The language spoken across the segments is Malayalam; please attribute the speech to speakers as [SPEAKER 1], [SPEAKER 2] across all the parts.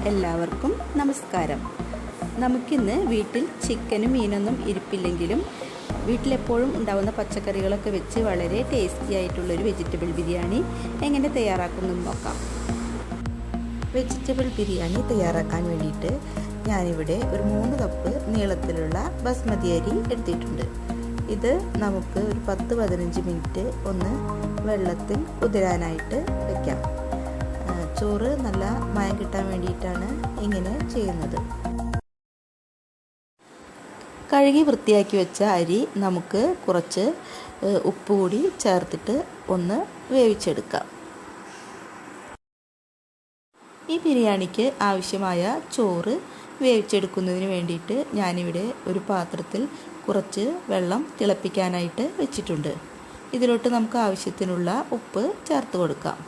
[SPEAKER 1] എല്ലാവർക്കും നമസ്കാരം. നമുക്കിന്ന് വീട്ടിൽ ചിക്കനും മീനൊന്നും ഇരിപ്പില്ലെങ്കിലും വീട്ടിലെപ്പോഴും ഉണ്ടാകുന്ന പച്ചക്കറികളൊക്കെ വെച്ച് വളരെ ടേസ്റ്റി ആയിട്ടുള്ളൊരു വെജിറ്റബിൾ ബിരിയാണി എങ്ങനെ തയ്യാറാക്കുമെന്ന് നോക്കാം. വെജിറ്റബിൾ ബിരിയാണി തയ്യാറാക്കാൻ വേണ്ടിയിട്ട് ഞാനിവിടെ ഒരു 3 കപ്പ് നീളത്തിലുള്ള ബസ്മതി അരി എടുത്തിട്ടുണ്ട്. ഇത് നമുക്ക് ഒരു 10-15 മിനിറ്റ് ഒന്ന് വെള്ളത്തിൽ കുതിരാനായിട്ട് വയ്ക്കാം. ചോറ് നല്ല മയം കിട്ടാൻ വേണ്ടിയിട്ടാണ് ഇങ്ങനെ ചെയ്യുന്നത്. കഴുകി വൃത്തിയാക്കി വെച്ച അരി നമുക്ക് കുറച്ച് ഉപ്പ് കൂടി ചേർത്തിട്ട് ഒന്ന് വേവിച്ചെടുക്കാം. ഈ ബിരിയാണിക്ക് ആവശ്യമായ ചോറ് വേവിച്ചെടുക്കുന്നതിന് വേണ്ടിയിട്ട് ഞാനിവിടെ ഒരു പാത്രത്തിൽ കുറച്ച് വെള്ളം തിളപ്പിക്കാനായിട്ട് വെച്ചിട്ടുണ്ട്. ഇതിലോട്ട് നമുക്ക് ആവശ്യത്തിനുള്ള ഉപ്പ് ചേർത്ത് കൊടുക്കാം.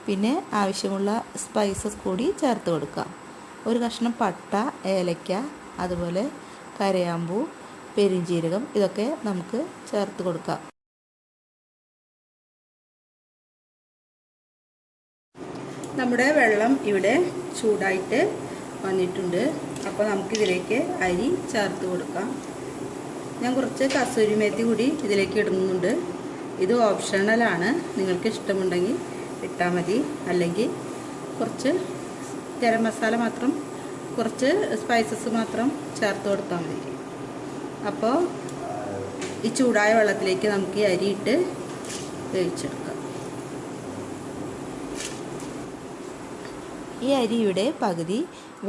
[SPEAKER 1] പിന്നെ ആവശ്യമുള്ള സ്പൈസസ് കൂടി ചേർത്ത് കൊടുക്കാം. ഒരു കഷ്ണം പട്ട, ഏലക്ക, അതുപോലെ കരയാമ്പൂ, പെരുംജീരകം ഇതൊക്കെ നമുക്ക് ചേർത്ത് കൊടുക്കാം. നമ്മുടെ വെള്ളം ഇവിടെ ചൂടായിട്ട് വന്നിട്ടുണ്ട്. അപ്പോൾ നമുക്കിതിലേക്ക് അരി ചേർത്ത് കൊടുക്കാം. ഞാൻ കുറച്ച് കസൂരി മേത്തി കൂടി ഇതിലേക്ക് ഇടുന്നുണ്ട്. ഇത് ഓപ്ഷണലാണ്, നിങ്ങൾക്ക് ഇഷ്ടമുണ്ടെങ്കിൽ ഇട്ടാൽ മതി. അല്ലെങ്കിൽ കുറച്ച് ഗരം മസാല മാത്രം, കുറച്ച് സ്പൈസസ് മാത്രം ചേർത്ത് കൊടുത്താൽ മതി. അപ്പോൾ ഈ ചൂടായ വെള്ളത്തിലേക്ക് നമുക്ക് ഈ അരി ഇട്ട് വേവിച്ചെടുക്കാം. ഈ അരിയുടെ പകുതി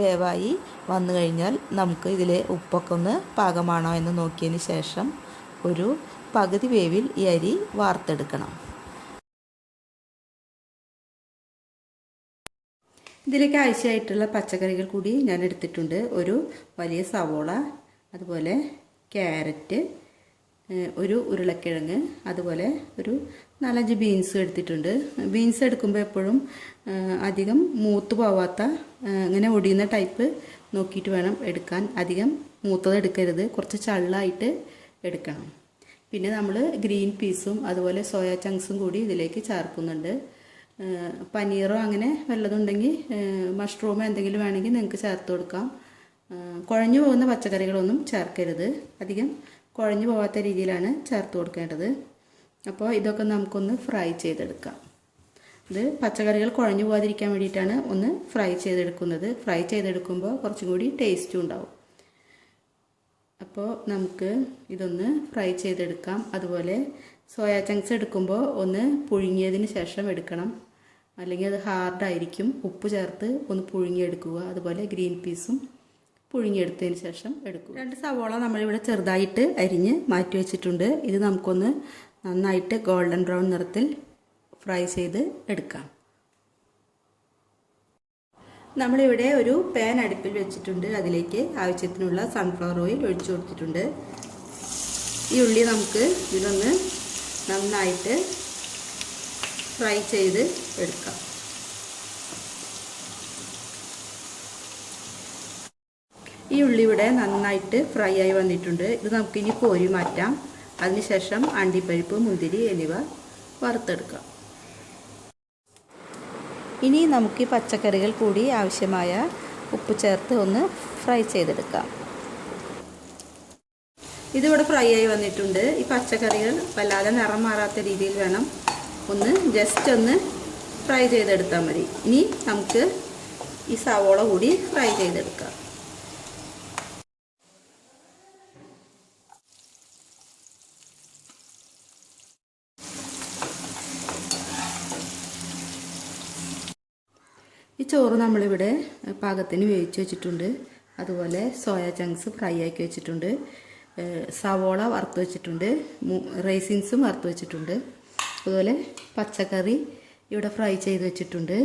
[SPEAKER 1] വേവായി വന്നു കഴിഞ്ഞാൽ നമുക്ക് ഇതിലെ ഉപ്പൊക്കെ ഒന്ന് പാകമാണോ എന്ന് നോക്കിയതിന് ശേഷം ഒരു പകുതി വേവിൽ ഈ അരി വാർത്തെടുക്കണം. ഇതിലേക്ക് ആവശ്യമായിട്ടുള്ള പച്ചക്കറികൾ കൂടി ഞാൻ എടുത്തിട്ടുണ്ട്. ഒരു വലിയ സവോള, അതുപോലെ ക്യാരറ്റ്, ഒരു ഉരുളക്കിഴങ്ങ്, അതുപോലെ ഒരു 4-5 ബീൻസ് എടുത്തിട്ടുണ്ട്. ബീൻസ് എടുക്കുമ്പോൾ എപ്പോഴും അധികം മൂത്ത് പോവാത്ത ഇങ്ങനെ ഒടിയുന്ന ടൈപ്പ് നോക്കിയിട്ട് വേണം എടുക്കാൻ. അധികം മൂത്തത് എടുക്കരുത്, കുറച്ച് ചള്ളായിട്ട് എടുക്കണം. പിന്നെ നമ്മൾ ഗ്രീൻ പീസും അതുപോലെ സോയ ചങ്ക്സും കൂടി ഇതിലേക്ക് ചേർക്കുന്നുണ്ട്. പനീറോ അങ്ങനെ വല്ലതുണ്ടെങ്കിൽ മഷ്റൂമോ എന്തെങ്കിലും വേണമെങ്കിൽ നിങ്ങൾക്ക് ചേർത്ത് കൊടുക്കാം. കുഴഞ്ഞു പോകുന്ന പച്ചക്കറികളൊന്നും ചേർക്കരുത്. അധികം കുഴഞ്ഞു പോകാത്ത രീതിയിലാണ് ചേർത്ത് കൊടുക്കേണ്ടത്. അപ്പോൾ ഇതൊക്കെ നമുക്കൊന്ന് ഫ്രൈ ചെയ്തെടുക്കാം. ഇത് പച്ചക്കറികൾ കുഴഞ്ഞു പോകാതിരിക്കാൻ വേണ്ടിയിട്ടാണ് ഒന്ന് ഫ്രൈ ചെയ്തെടുക്കുന്നത്. ഫ്രൈ ചെയ്തെടുക്കുമ്പോൾ കുറച്ചും കൂടി ടേസ്റ്റും ഉണ്ടാവും. അപ്പോൾ നമുക്ക് ഇതൊന്ന് ഫ്രൈ ചെയ്തെടുക്കാം. അതുപോലെ സോയ ചങ്ക്സ് എടുക്കുമ്പോൾ ഒന്ന് പുഴുങ്ങിയതിന് ശേഷം എടുക്കണം, അല്ലെങ്കിൽ അത് ഹാർഡായിരിക്കും. ഉപ്പ് ചേർത്ത് ഒന്ന് പുഴുങ്ങിയെടുക്കുക. അതുപോലെ ഗ്രീൻ പീസും പുഴുങ്ങിയെടുത്തതിന് ശേഷം എടുക്കുക. 2 സവോള നമ്മളിവിടെ ചെറുതായിട്ട് അരിഞ്ഞ് മാറ്റി വെച്ചിട്ടുണ്ട്. ഇത് നമുക്കൊന്ന് നന്നായിട്ട് ഗോൾഡൻ ബ്രൗൺ നിറത്തിൽ ഫ്രൈ ചെയ്ത് എടുക്കാം. നമ്മളിവിടെ ഒരു പാൻ അടുപ്പിൽ വെച്ചിട്ടുണ്ട്. അതിലേക്ക് ആവശ്യത്തിനുള്ള സൺഫ്ലവർ ഓയിൽ ഒഴിച്ചു കൊടുത്തിട്ടുണ്ട്. ഈ ഉള്ളി നമുക്ക് ഇതൊന്ന് നന്നായിട്ട് ഫ്രൈ ചെയ്ത് എടുക്കാം. ഈ ഉള്ളി ഇവിടെ നന്നായിട്ട് ഫ്രൈ ആയി വന്നിട്ടുണ്ട്. ഇത് നമുക്കിനി കോരി മാറ്റാം. അതിനുശേഷം അണ്ടിപ്പരിപ്പ്, മുന്തിരി എന്നിവ വറുത്തെടുക്കാം. ഇനി നമുക്ക് ഈ പച്ചക്കറികൾ കൂടി ആവശ്യമായ ഉപ്പ് ചേർത്ത് ഒന്ന് ഫ്രൈ ചെയ്തെടുക്കാം. ഇതിവിടെ ഫ്രൈ ആയി വന്നിട്ടുണ്ട്. ഈ പച്ചക്കറികൾ വല്ലാതെ നിറം മാറാത്ത രീതിയിൽ വേണം ഒന്ന് ജസ്റ്റ് ഒന്ന് ഫ്രൈ ചെയ്തെടുത്താൽ മതി. ഇനി നമുക്ക് ഈ സവോള കൂടി ഫ്രൈ ചെയ്തെടുക്കാം. ഈ ചോറ് നമ്മളിവിടെ പാകത്തിന് വേവിച്ച് വെച്ചിട്ടുണ്ട്. അതുപോലെ സോയ ചങ്ക്സ് ഫ്രൈ ആക്കി വെച്ചിട്ടുണ്ട്. സവോള വറുത്ത് വെച്ചിട്ടുണ്ട്. റൈസിൻസും വറുത്ത് വെച്ചിട്ടുണ്ട്. അതുപോലെ പച്ചക്കറി ഇവിടെ ഫ്രൈ ചെയ്ത് വെച്ചിട്ടുണ്ട്.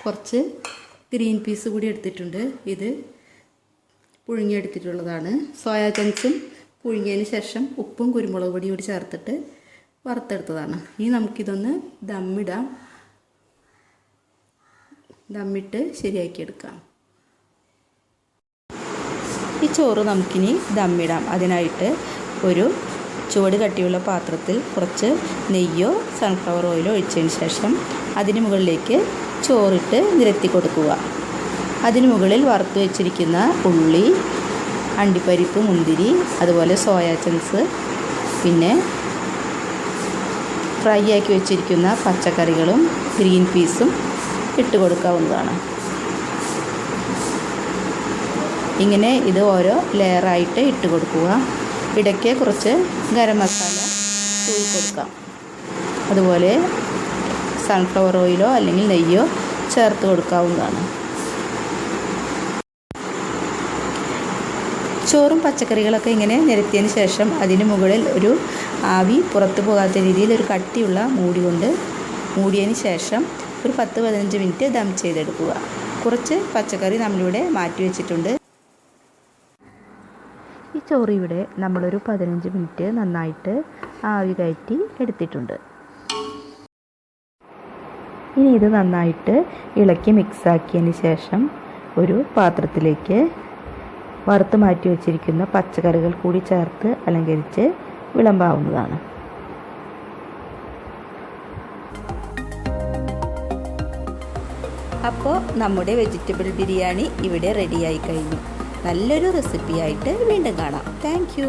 [SPEAKER 1] കുറച്ച് ഗ്രീൻ പീസ് കൂടി എടുത്തിട്ടുണ്ട്. ഇത് പുഴുങ്ങിയെടുത്തിട്ടുള്ളതാണ്. സോയ ചങ്ക്സും പുഴുങ്ങിയതിന് ശേഷം ഉപ്പും കുരുമുളക് പൊടിയും കൂടി ചേർത്തിട്ട് വറുത്തെടുത്തതാണ്. ഇനി നമുക്കിതൊന്ന് ദമ്മിട്ട് ശരിയാക്കിയെടുക്കാം. ഈ ചോറ് നമുക്കിനി ദമ്മിടാം. അതിനായിട്ട് ഒരു ചുവട് കട്ടിയുള്ള പാത്രത്തിൽ കുറച്ച് നെയ്യോ സൺഫ്ലവർ ഓയിലോ ഒഴിച്ചതിന് ശേഷം അതിന് മുകളിലേക്ക് ചോറിട്ട് നിരത്തി കൊടുക്കുക. അതിന് മുകളിൽ വറുത്ത് വെച്ചിരിക്കുന്ന ഉള്ളി, അണ്ടിപ്പരിപ്പ്, മുന്തിരി, അതുപോലെ സോയ ചങ്ക്സ്, പിന്നെ ഫ്രൈ ആക്കി വെച്ചിരിക്കുന്ന പച്ചക്കറികളും ഗ്രീൻ പീസും ഇട്ട് കൊടുക്കാവുന്നതാണ്. ഇങ്ങനെ ഇത് ഓരോ ലെയറായിട്ട് ഇട്ട് കൊടുക്കുക. ഇടയ്ക്ക് കുറച്ച് ഗരം മസാല തൂവി കൊടുക്കാം. അതുപോലെ സൺഫ്ലവർ ഓയിലോ അല്ലെങ്കിൽ നെയ്യോ ചേർത്ത് കൊടുക്കാവുന്നതാണ്. ചോറും പച്ചക്കറികളൊക്കെ ഇങ്ങനെ നിരത്തിയതിന് ശേഷം അതിന് മുകളിൽ ഒരു ആവി പുറത്തു പോകാത്ത രീതിയിൽ ഒരു കട്ടിയുള്ള മൂടി കൊണ്ട് മൂടിയതിന് ശേഷം ഒരു 10-15 മിനിറ്റ് ദം ചെയ്തെടുക്കുക. കുറച്ച് പച്ചക്കറി നമ്മളിവിടെ മാറ്റി വെച്ചിട്ടുണ്ട്. ഈ ചോറ് ഇവിടെ നമ്മളൊരു 15 മിനിറ്റ് നന്നായിട്ട് ആവി കയറ്റി എടുത്തിട്ടുണ്ട്. ഇനി ഇത് നന്നായിട്ട് ഇളക്കി മിക്സാക്കിയതിന് ശേഷം ഒരു പാത്രത്തിലേക്ക് വറുത്ത് മാറ്റി വെച്ചിരിക്കുന്ന പച്ചക്കറികൾ കൂടി ചേർത്ത് അലങ്കരിച്ച് വിളമ്പാവുന്നതാണ്. അപ്പോൾ നമ്മുടെ വെജിറ്റബിൾ ബിരിയാണി ഇവിടെ റെഡിയായി കഴിഞ്ഞു. നല്ലൊരു റെസിപ്പിയായിട്ട് വീണ്ടും കാണാം. താങ്ക്